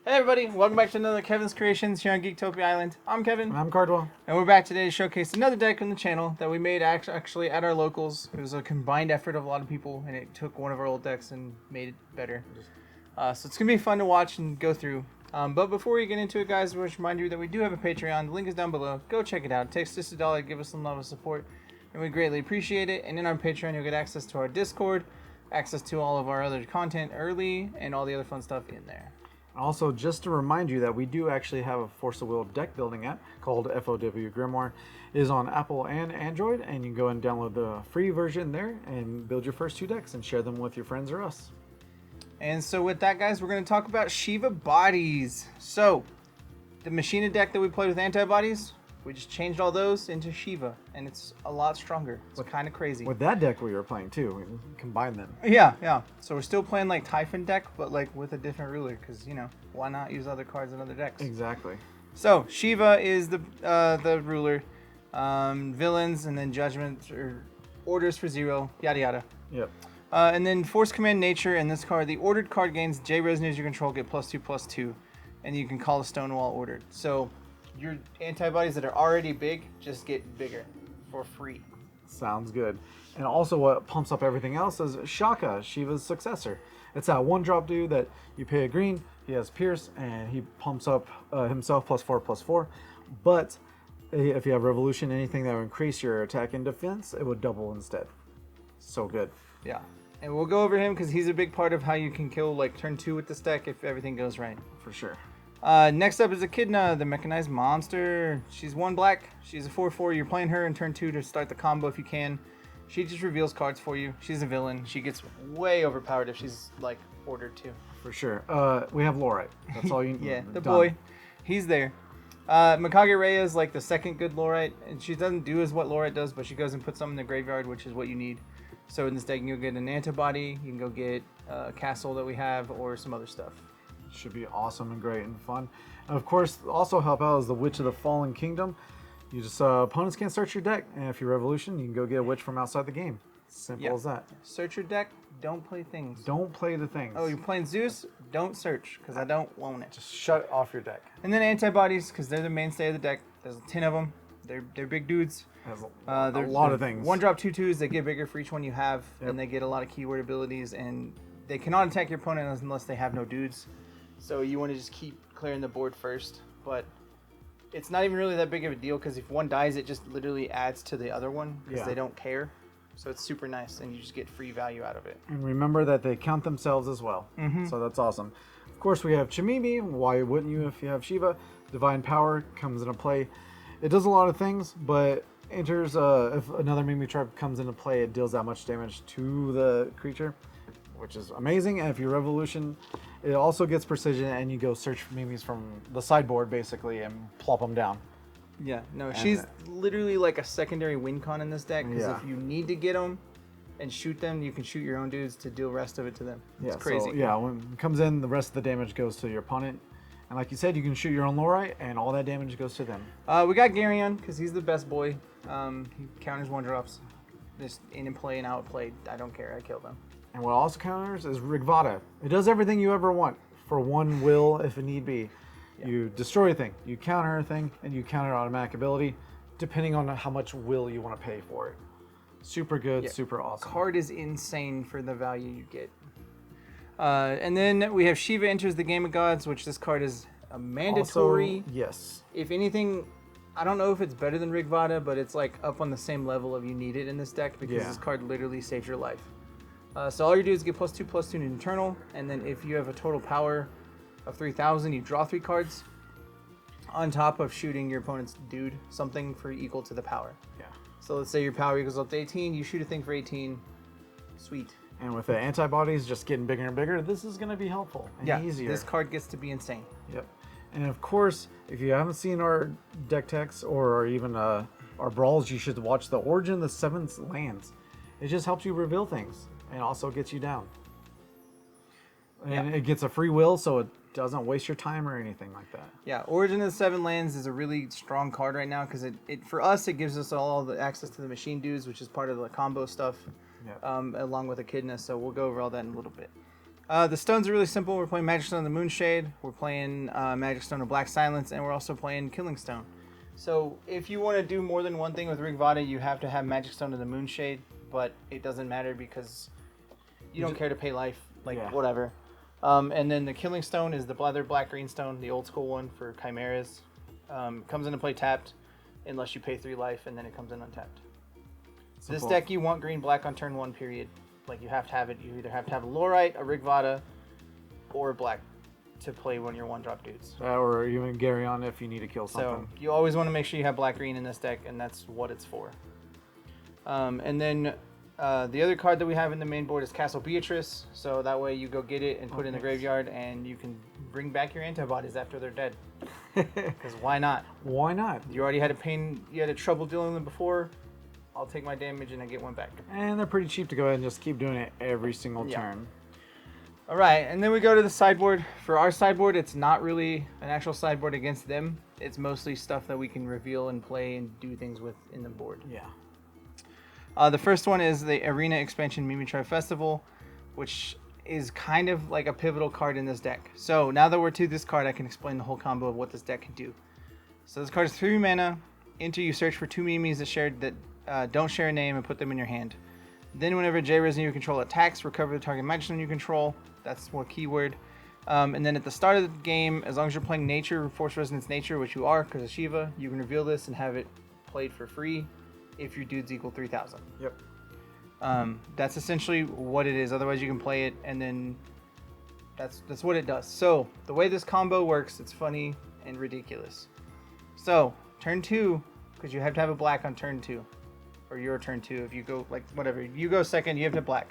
Hey everybody, welcome back to another Kevin's Kreations here on Geektopia Island. I'm Kevin. And I'm Cardwell. And we're back today to showcase another deck on the channel that we made actually at our locals. It was a combined effort of a lot of people, and it took one of our old decks and made it better. So it's going to be fun to watch and go through. But before we get into it, guys, we want to remind you that we do have a Patreon. The link is down below. Go check it out. It takes just $1 to give us some love and support, and we greatly appreciate it. And in our Patreon, you'll get access to our Discord, access to all of our other content early, and all the other fun stuff in there. Also, just to remind you that we do actually have a Force of Will deck building app called FOW Grimoire. It is on Apple and Android, and you can go and download the free version there and build your first 2 decks and share them with your friends or us. And so with that, guys, we're going to talk about Shiva Bodies. So, the Machina deck that we played with Antibodies, we just changed all those into Shiva, and it's a lot stronger. It's kind of crazy. With that deck we were playing too, we combined them. Yeah. So we're still playing like Typhon deck, but like with a different ruler, because, you know, why not use other cards in other decks? Exactly. So, Shiva is the ruler, villains, and then judgment, or orders for 0, yada yada. Yep. And then Force Command Nature, and this card, the ordered card gains J Resonators you control get +2/+2, and you can call a stone while ordered. So your antibodies that are already big just get bigger for free. Sounds good. And also what pumps up everything else is Shaka, Shiva's successor. It's that 1-drop dude that you pay a green, he has Pierce, and he pumps up himself +4/+4. But if you have Revolution, anything that would increase your attack and defense, it would double instead. So good. Yeah. And we'll go over him because he's a big part of how you can kill like turn 2 with this deck if everything goes right. For sure. Next up is Echidna, the Mechanized monster. She's 1 black. She's a 4/4. You're playing her in turn 2 to start the combo if you can. She just reveals cards for you. She's a villain. She gets way overpowered if she's like ordered to. For sure. We have Laurite. That's all you need. Yeah, the boy. He's there. Mikage Reiya is like the second good Laurite, and she doesn't do as what Laurite does, but she goes and puts something in the graveyard, which is what you need. So in this deck, you can go get an Antibody, you can go get a Castle that we have, or some other stuff. Should be awesome and great and fun. And of course, also help out is the Witch of the Fallen Kingdom. You just opponents can't search your deck, and if you're Revolution, you can go get a witch from outside the game. Simple as that. Search your deck. Don't play things. Don't play the things. Oh, you're playing Zeus? Don't search, because I don't want it. Just shut off your deck. And then Antibodies, because they're the mainstay of the deck. There's 10 of them. They're big dudes. Has a lot of things. 1-drop 2/2s that get bigger for each one you have, Yep. and they get a lot of keyword abilities, and they cannot attack your opponent unless they have no dudes. So you want to just keep clearing the board first, but it's not even really that big of a deal because if one dies, it just literally adds to the other one because they don't care. So it's super nice, and you just get free value out of it. And remember that they count themselves as well. So that's awesome. Of course, we have Chamimi. Why wouldn't you if you have Shiva? Divine Power comes into play. It does a lot of things, but enters if another Mimi tribe comes into play, it deals that much damage to the creature, which is amazing. And if you Revolution, it also gets precision, and you go search Mimis from the sideboard basically and plop them down. Yeah, no, she's literally like a secondary win con in this deck because Yeah. if you need to get them and shoot them, you can shoot your own dudes to deal rest of it to them. It's Yeah, crazy. So, when it comes in, the rest of the damage goes to your opponent. And like you said, you can shoot your own Laurite, and all that damage goes to them. We got Geryon because he's the best boy. He counters 1-drops. Just in and play and out played. I don't care. I kill them. And what also counters is Rigveda. It does everything you ever want for 1 will if it need be. Yeah. You destroy a thing, you counter a thing, and you counter automatic ability, depending on how much will you want to pay for it. Super good, super awesome. Card is insane for the value you get. And then we have Shiva enters the Game of Gods, which this card is a mandatory. Also, yes. If anything, I don't know if it's better than Rigveda, but it's like up on the same level of you need it in this deck because this card literally saves your life. So all you do is get +2/+2 in Eternal, and then if you have a total power of 3,000, you draw 3 cards on top of shooting your opponent's dude something for equal to the power. Yeah. So let's say your power equals up to 18, you shoot a thing for 18. Sweet. And with the Antibodies just getting bigger and bigger, this is going to be helpful and easier. This card gets to be insane. Yep. And of course, if you haven't seen our deck techs or even our brawls, you should watch the Origin of the 7th Lands. It just helps you reveal things and also gets you down. And it gets a free will, so it doesn't waste your time or anything like that. Yeah, Origin of the 7 Lands is a really strong card right now because it for us, it gives us all the access to the machine dudes, which is part of the combo stuff, along with Echidna, so we'll go over all that in a little bit. The stones are really simple. We're playing Magic Stone of the Moonshade. We're playing Magic Stone of Black Silence, and we're also playing Killing Stone. So if you want to do more than one thing with Rigveda, you have to have Magic Stone of the Moonshade, but it doesn't matter because you don't care to pay life, whatever. And then the Killing Stone is the other black-green stone, the old school one for Chimeras. Comes into play tapped unless you pay 3 life, and then it comes in untapped. So this deck, you want green-black on turn 1, period. Like, you have to have it. You either have to have a Laurite, a Rigveda, or a black to play when you're 1-drop dudes. Or even Geryon if you need to kill something. So you always want to make sure you have black-green in this deck, and that's what it's for. And then the other card that we have in the main board is Castle Beatrice. So that way you go get it and put it in the graveyard, and you can bring back your antibodies after they're dead. Because why not? Why not? You already had a trouble dealing with them before. I'll take my damage and I get one back. And they're pretty cheap to go ahead and just keep doing it every single turn. All right, and then we go to the sideboard. For our sideboard, it's not really an actual sideboard against them. It's mostly stuff that we can reveal and play and do things with in the board. Yeah. The first one is the Arena Expansion Mimi Tribe Festival, which is kind of like a pivotal card in this deck. So now that we're to this card, I can explain the whole combo of what this deck can do. So this card is 3 mana. Enter, you search for 2 Mimis that don't share a name and put them in your hand. Then whenever J-Resin you control attacks, recover the target Magic Stone you control. That's one keyword. And then at the start of the game, as long as you're playing Nature, Force Resonance Nature, which you are because of Shiva, you can reveal this and have it played for free if your dudes equal 3,000. Yep. That's essentially what it is. Otherwise you can play it, and then that's what it does. So the way this combo works, it's funny and ridiculous. So turn 2, because you have to have a black on turn 2. Or your turn 2, if you go, like, whatever. You go second, you have to black.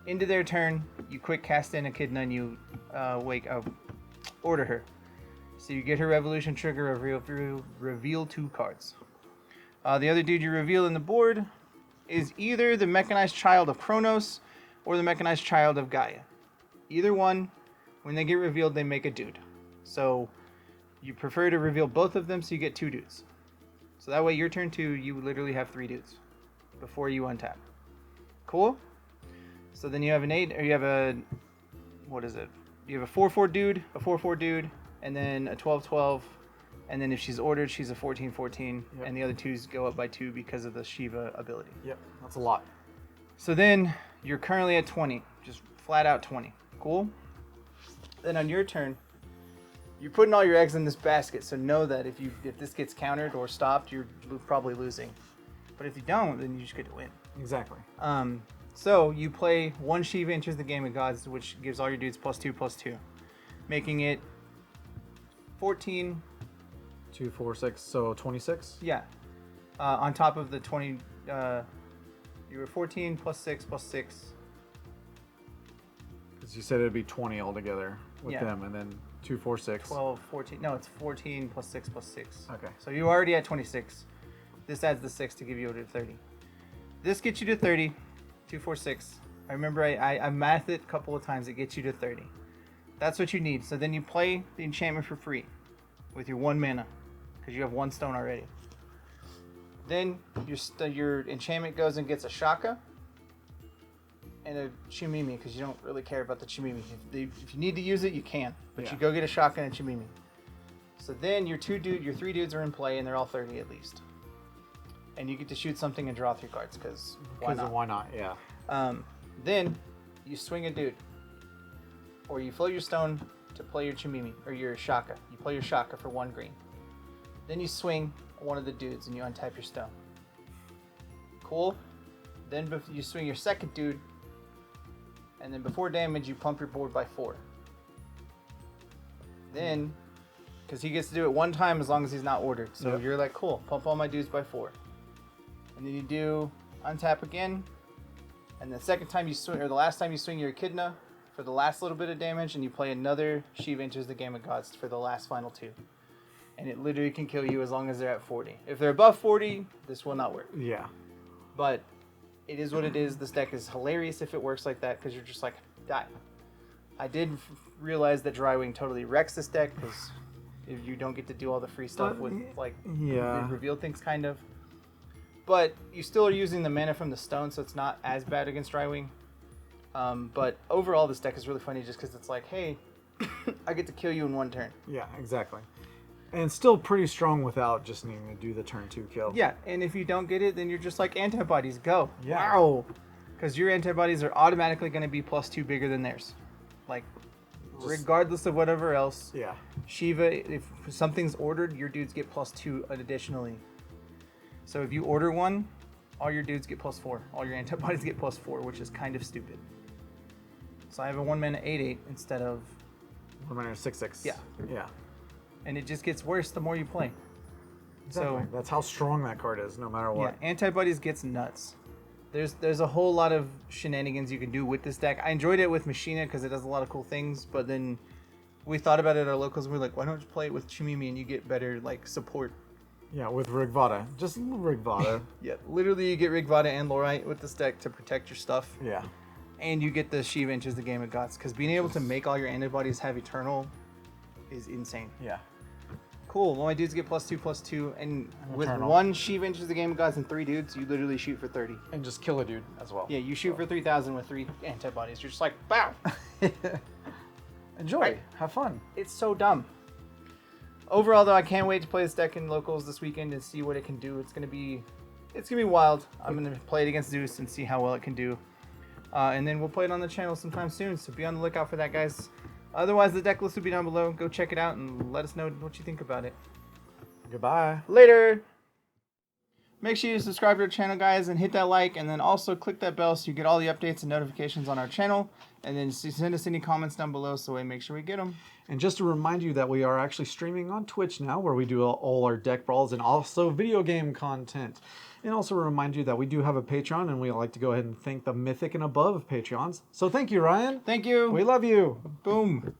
Into their turn, you quick cast in Echidna and you order her. So you get her Revolution trigger, reveal 2 cards. The other dude you reveal in the board is either the Mechanized Child of Kronos or the Mechanized Child of Gaia. Either one, when they get revealed, they make a dude. So you prefer to reveal both of them so you get 2 dudes. So that way your turn 2, you literally have 3 dudes before you untap. Cool? So then you have an 8, or you have a, what is it? You have a 4/4 dude, a 4/4 dude, and then a 12/12, and then if she's ordered, she's a 14/14, and the other 2s go up by 2 because of the Shiva ability. Yep, that's a lot. So then you're currently at 20, just flat out 20. Cool? Then on your turn, you're putting all your eggs in this basket, so know that if this gets countered or stopped, you're probably losing. But if you don't, then you just get to win. Exactly. So you play 1 Shiva enters the Game of Gods, which gives all your dudes +2/+2, making it 14. 2, 4, 6, so 26? Yeah. On top of the 20, you were 14 +6 +6. Because you said it'd be 20 altogether with them, and then 2, 4, 6. 12, 14. No, it's 14 +6 +6. Okay. So you're already at 26. This adds the 6 to give you to 30. This gets you to 30. 2, 4, 6. I remember I mathed it a couple of times. It gets you to 30. That's what you need. So then you play the enchantment for free with your 1 mana because you have 1 stone already. Then your enchantment goes and gets a Shaka and a Chamimi because you don't really care about the Chamimi. If you need to use it, you can. But you go get a Shaka and a Chamimi. So then your 3 dudes are in play and they're all 30 at least. And you get to shoot something and draw 3 cards because why not? Why not? Yeah. Then you swing a dude, or you float your stone to play your Chamimi or your Shaka. You play your Shaka for 1 green. Then you swing one of the dudes and you untap your stone. Cool. Then you swing your second dude, and then before damage you pump your board by 4. Then, because he gets to do it 1 time as long as he's not ordered. So you're like, cool, pump all my dudes by 4. And then you do untap again, and the second time you swing, or the last time you swing your Echidna for the last little bit of damage, and you play another Shiva enters the Game of Gods for the last final 2. And it literally can kill you as long as they're at 40. If they're above 40, this will not work. Yeah. But it is what it is. This deck is hilarious if it works like that, because you're just like, die. I did realize that Drywing totally wrecks this deck, because if you don't get to do all the free stuff with, like, reveal things, kind of. But you still are using the mana from the stone, so it's not as bad against Drywing. But overall, this deck is really funny just because it's like, hey, I get to kill you in one turn. Yeah, exactly. And still pretty strong without just needing to do the turn 2 kill. Yeah, and if you don't get it, then you're just like Antibodies, go. Yeah. Wow. Because your Antibodies are automatically going to be +2 bigger than theirs. Like, regardless of whatever else. Yeah. Shiva, if something's ordered, your dudes get +2 additionally. So if you order one, all your dudes get +4. All your Antibodies get +4, which is kind of stupid. So I have a 1-mana 8/8 instead of 1-mana 6/6. Yeah. Yeah. And it just gets worse the more you play. Exactly. So that's how strong that card is, no matter what. yeah, Antibodies gets nuts. There's a whole lot of shenanigans you can do with this deck. I enjoyed it with Machina because it does a lot of cool things, but then we thought about it at our locals and we were like, why don't you play it with Chamimi and you get better like support? Yeah, with Rigveda. Just Rigveda. Yeah, literally you get Rigveda and Laurite with this deck to protect your stuff. Yeah. And you get the Shiva enters the game of gods because being able to make all your Antibodies have Eternal is insane. Yeah. Cool. Well, my dudes get +2/+2, and with Eternal. 1 Shiva enters the game of gods and 3 dudes, you literally shoot for 30. And just kill a dude as well. Yeah, you shoot for 3,000 with 3 Antibodies. You're just like, bow. Enjoy. Right. Have fun. It's so dumb. Overall, though, I can't wait to play this deck in locals this weekend and see what it can do. It's gonna be wild. I'm gonna play it against Zeus and see how well it can do, and then we'll play it on the channel sometime soon. So be on the lookout for that, guys. Otherwise, the deck list will be down below. Go check it out and let us know what you think about it. Goodbye. Later. Make sure you subscribe to our channel, guys, and hit that like, and then also click that bell so you get all the updates and notifications on our channel. And then send us any comments down below so we make sure we get them. And just to remind you that we are actually streaming on Twitch now, where we do all our deck brawls and also video game content. And also remind you that we do have a Patreon, and we like to go ahead and thank the mythic and above Patreons. So thank you, Ryan. Thank you. We love you. Boom.